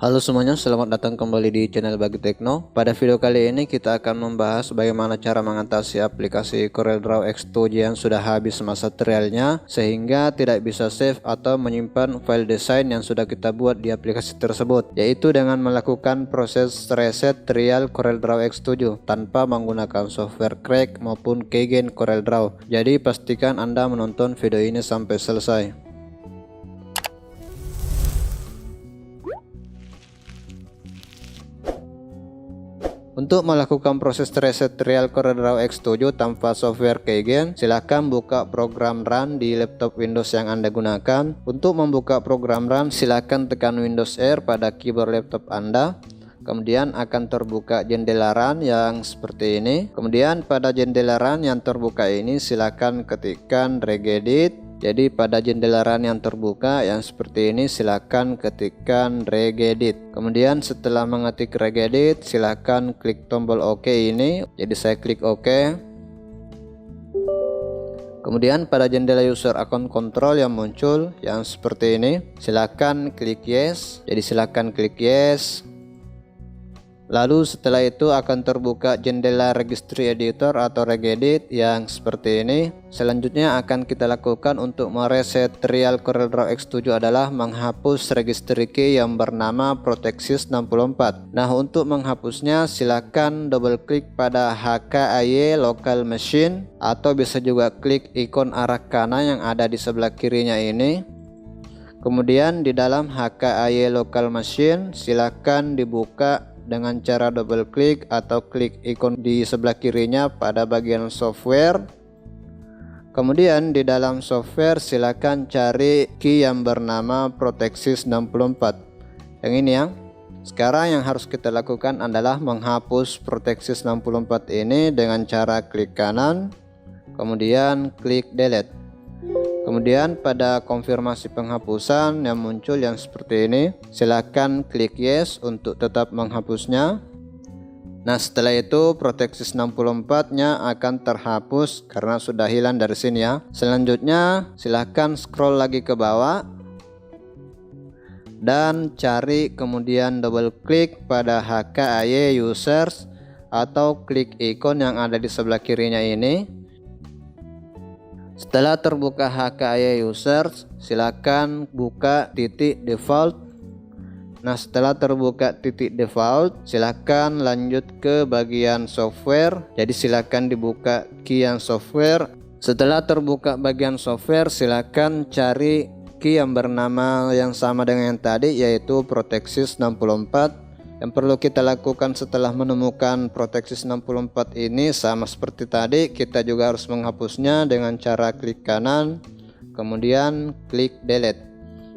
Halo semuanya, selamat datang kembali di channel Bagi Tekno. Pada video kali ini kita akan membahas bagaimana cara mengatasi aplikasi CorelDRAW X2 yang sudah habis masa trialnya sehingga tidak bisa save atau menyimpan file desain yang sudah kita buat di aplikasi tersebut, yaitu dengan melakukan proses reset trial CorelDRAW X7 tanpa menggunakan software Crack maupun Keygen CorelDRAW. Jadi pastikan Anda menonton video ini sampai selesai. Untuk melakukan proses reset trial CorelDRAW X7 tanpa software Keygen, silahkan buka program Run di laptop Windows yang Anda gunakan. Untuk membuka program Run, silahkan tekan Windows R pada keyboard laptop Anda. Kemudian akan terbuka jendela Run yang seperti ini. Kemudian pada jendela Run yang terbuka ini silahkan ketikkan regedit. Jadi pada jendela Run yang terbuka yang seperti ini silakan ketikkan regedit. Kemudian setelah mengetik regedit silakan klik tombol OK ini. Jadi saya klik OK. Kemudian pada jendela user account control yang muncul yang seperti ini silakan klik yes. Jadi silakan klik yes. Lalu setelah itu akan terbuka jendela registry editor atau regedit yang seperti ini. Selanjutnya akan kita lakukan untuk mereset trial CorelDRAW X7 adalah menghapus registry key yang bernama Protexis 64. Nah, untuk menghapusnya silakan double klik pada HKAY local machine atau bisa juga klik ikon arah kanan yang ada di sebelah kirinya ini. Kemudian di dalam HKAY local machine silakan dibuka dengan cara double klik atau klik ikon di sebelah kirinya pada bagian software. Kemudian di dalam software silakan cari key yang bernama Protexis 64. Yang ini ya. Sekarang yang harus kita lakukan adalah menghapus Protexis 64 ini dengan cara klik kanan, kemudian klik delete. Kemudian pada konfirmasi penghapusan yang muncul yang seperti ini, silakan klik yes untuk tetap menghapusnya. Nah, setelah itu Protexis 64-nya akan terhapus karena sudah hilang dari sini ya. Selanjutnya silakan scroll lagi ke bawah dan cari kemudian double klik pada HKAY users atau klik ikon yang ada di sebelah kirinya ini. Setelah terbuka HKAY users, silakan buka titik default. Nah, setelah terbuka titik default, silakan lanjut ke bagian software. Jadi silakan dibuka key yang software. Setelah terbuka bagian software, silakan cari key yang bernama yang sama dengan yang tadi, yaitu Protexis 64. Yang perlu kita lakukan setelah menemukan Protexis 64 ini sama seperti tadi, kita juga harus menghapusnya dengan cara klik kanan, kemudian klik delete.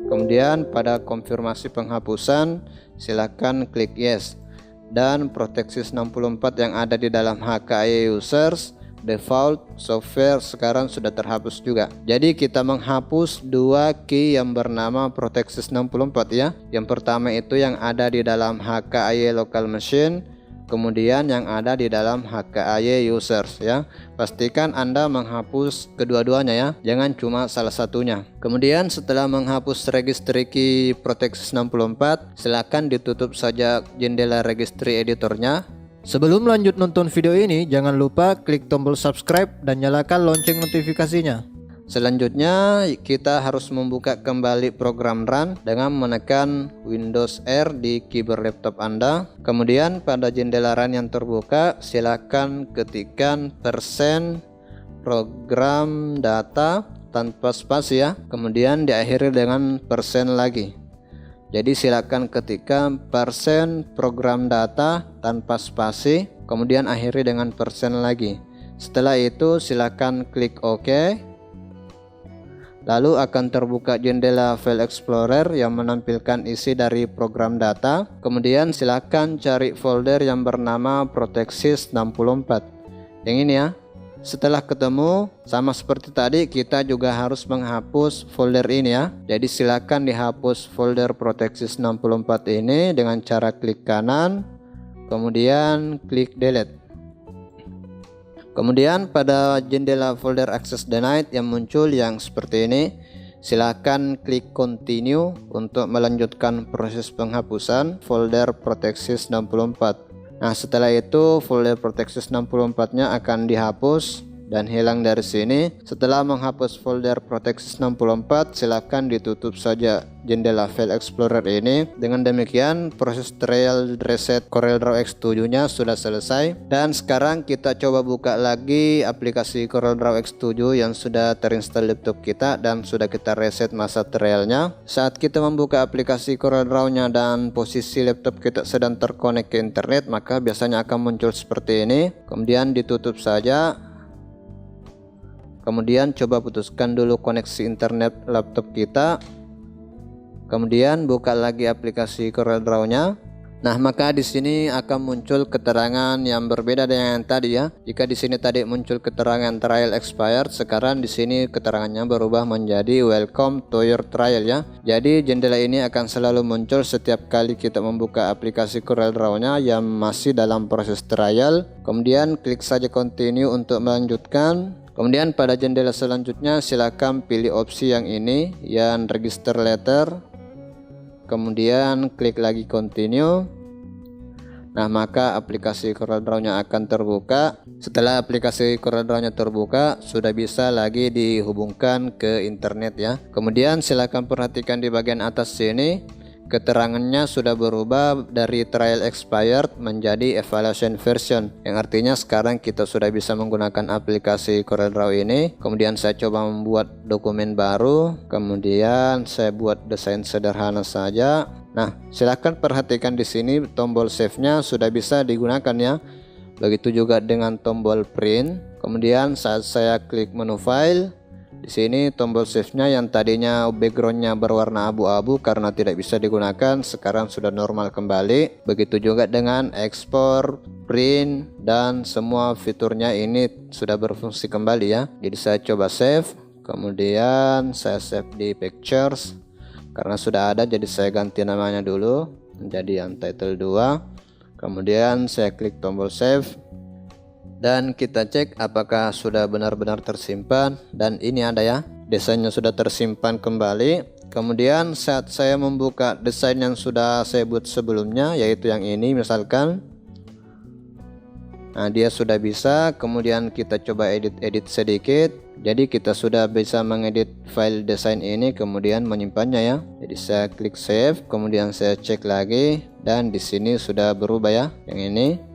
Kemudian pada konfirmasi penghapusan silakan klik yes. Dan Protexis 64 yang ada di dalam HKAY users default software sekarang sudah terhapus juga. Jadi kita menghapus dua key yang bernama Protexis 64 ya. Yang pertama itu yang ada di dalam HKAY local machine, kemudian yang ada di dalam HKAY users ya. Pastikan Anda menghapus kedua-duanya ya, jangan cuma salah satunya. Kemudian setelah menghapus registry key Protexis 64, silakan ditutup saja jendela registry editornya. Sebelum lanjut nonton video ini, jangan lupa klik tombol subscribe dan nyalakan lonceng notifikasinya. Selanjutnya, kita harus membuka kembali program Run dengan menekan Windows R di keyboard laptop Anda. Kemudian pada jendela Run yang terbuka, silakan ketikkan %program data tanpa spasi ya. Kemudian diakhiri dengan persen lagi. Jadi silakan ketikkan %program data tanpa spasi, kemudian akhiri dengan persen lagi. Setelah itu silakan klik OK. Lalu akan terbuka jendela File Explorer yang menampilkan isi dari program data. Kemudian silakan cari folder yang bernama Protexis 64. Yang ini ya. Setelah ketemu, sama seperti tadi, kita juga harus menghapus folder ini ya. Jadi silakan dihapus folder Protexis 64 ini dengan cara klik kanan, kemudian klik delete. Kemudian pada jendela folder access denied yang muncul yang seperti ini, silakan klik continue untuk melanjutkan proses penghapusan folder Protexis 64. Nah, setelah itu folder Protexis 64-nya akan dihapus dan hilang dari sini. Setelah menghapus folder Protexis 64, silakan ditutup saja jendela File Explorer ini. Dengan demikian proses trial reset CorelDRAW X7 nya sudah selesai, dan sekarang kita coba buka lagi aplikasi CorelDRAW X7 yang sudah terinstall laptop kita dan sudah kita reset masa trialnya. Saat kita membuka aplikasi CorelDRAW nya dan posisi laptop kita sedang terkonek ke internet, maka biasanya akan muncul seperti ini. Kemudian ditutup saja. Kemudian coba putuskan dulu koneksi internet laptop kita. Kemudian buka lagi aplikasi CorelDRAW-nya. Nah, maka di sini akan muncul keterangan yang berbeda dengan yang tadi ya. Jika di sini tadi muncul keterangan trial expired, sekarang di sini keterangannya berubah menjadi welcome to your trial ya. Jadi jendela ini akan selalu muncul setiap kali kita membuka aplikasi CorelDRAW-nya yang masih dalam proses trial. Kemudian klik saja continue untuk melanjutkan. Kemudian pada jendela selanjutnya silakan pilih opsi yang ini, yang register letter. Kemudian klik lagi continue. Nah, maka aplikasi CorelDRAW-nya akan terbuka. Setelah aplikasi CorelDRAW-nya terbuka, sudah bisa lagi dihubungkan ke internet ya. Kemudian silakan perhatikan di bagian atas sini. Keterangannya sudah berubah dari trial expired menjadi evaluation version, yang artinya sekarang kita sudah bisa menggunakan aplikasi CorelDRAW ini. Kemudian saya coba membuat dokumen baru, kemudian saya buat desain sederhana saja. Nah, silahkan perhatikan di sini tombol save-nya sudah bisa digunakan ya. Begitu juga dengan tombol print. Kemudian saat saya klik menu file, di sini tombol save-nya yang tadinya background-nya berwarna abu-abu karena tidak bisa digunakan, sekarang sudah normal kembali. Begitu juga dengan ekspor, print, dan semua fiturnya ini sudah berfungsi kembali ya. Jadi saya coba save, kemudian saya save di pictures. Karena sudah ada, jadi saya ganti namanya dulu menjadi Untitled 2. Kemudian saya klik tombol save. Dan kita cek apakah sudah benar-benar tersimpan, dan ini ada ya, desainnya sudah tersimpan kembali. Kemudian saat saya membuka desain yang sudah saya buat sebelumnya, yaitu yang ini misalkan, nah dia sudah bisa. Kemudian kita coba edit sedikit. Jadi kita sudah bisa mengedit file desain ini kemudian menyimpannya ya. Jadi saya klik save, kemudian saya cek lagi, dan di sini sudah berubah ya. Yang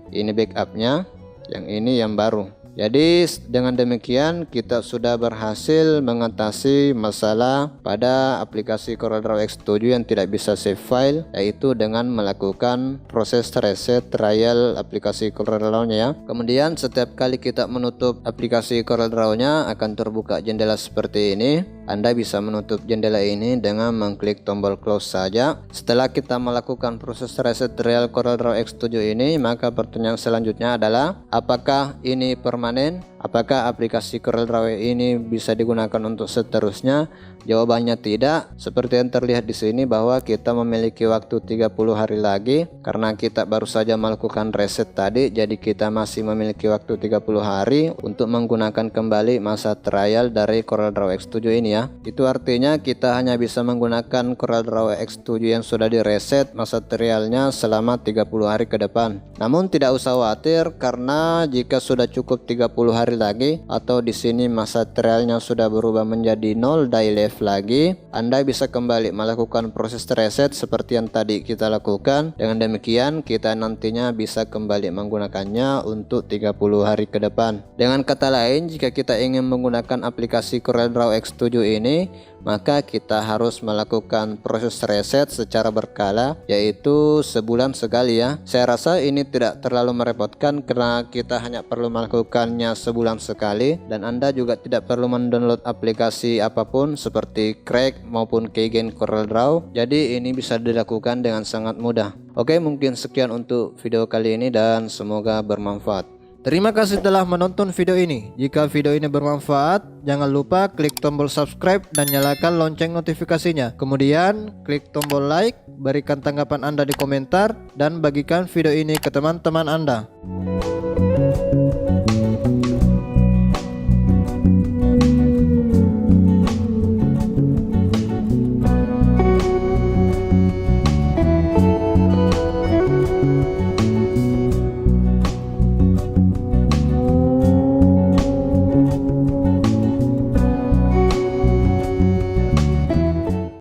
ini backupnya. Yang ini yang baru. Jadi dengan demikian kita sudah berhasil mengatasi masalah pada aplikasi CorelDRAW X7 yang tidak bisa save file, yaitu dengan melakukan proses reset trial aplikasi CorelDRAW-nya ya. Kemudian setiap kali kita menutup aplikasi CorelDRAW-nya akan terbuka jendela seperti ini. Anda bisa menutup jendela ini dengan mengklik tombol close saja. Setelah kita melakukan proses reset trial CorelDRAW X7 ini, maka pertanyaan selanjutnya adalah apakah ini permanen? Apakah aplikasi CorelDRAW ini bisa digunakan untuk seterusnya? Jawabannya tidak. Seperti yang terlihat di sini bahwa kita memiliki waktu 30 hari lagi karena kita baru saja melakukan reset tadi, jadi kita masih memiliki waktu 30 hari untuk menggunakan kembali masa trial dari CorelDRAW X7 ini ya. Itu artinya kita hanya bisa menggunakan CorelDRAW X7 yang sudah direset masa trialnya selama 30 hari ke depan. Namun tidak usah khawatir, karena jika sudah cukup 30 hari lagi atau di sini masa trialnya sudah berubah menjadi 0 day left lagi, Anda bisa kembali melakukan proses reset seperti yang tadi kita lakukan. Dengan demikian kita nantinya bisa kembali menggunakannya untuk 30 hari ke depan. Dengan kata lain, jika kita ingin menggunakan aplikasi CorelDRAW X7 ini, maka kita harus melakukan proses reset secara berkala, yaitu sebulan sekali ya. Saya rasa ini tidak terlalu merepotkan karena kita hanya perlu melakukannya sebulan sekali, dan Anda juga tidak perlu mendownload aplikasi apapun seperti Crack maupun Keygen CorelDRAW. Jadi ini bisa dilakukan dengan sangat mudah. Oke, mungkin sekian untuk video kali ini dan semoga bermanfaat. Terima kasih telah menonton video ini. Jika video ini bermanfaat, jangan lupa klik tombol subscribe dan nyalakan lonceng notifikasinya. Kemudian klik tombol like, berikan tanggapan Anda di komentar, dan bagikan video ini ke teman-teman Anda.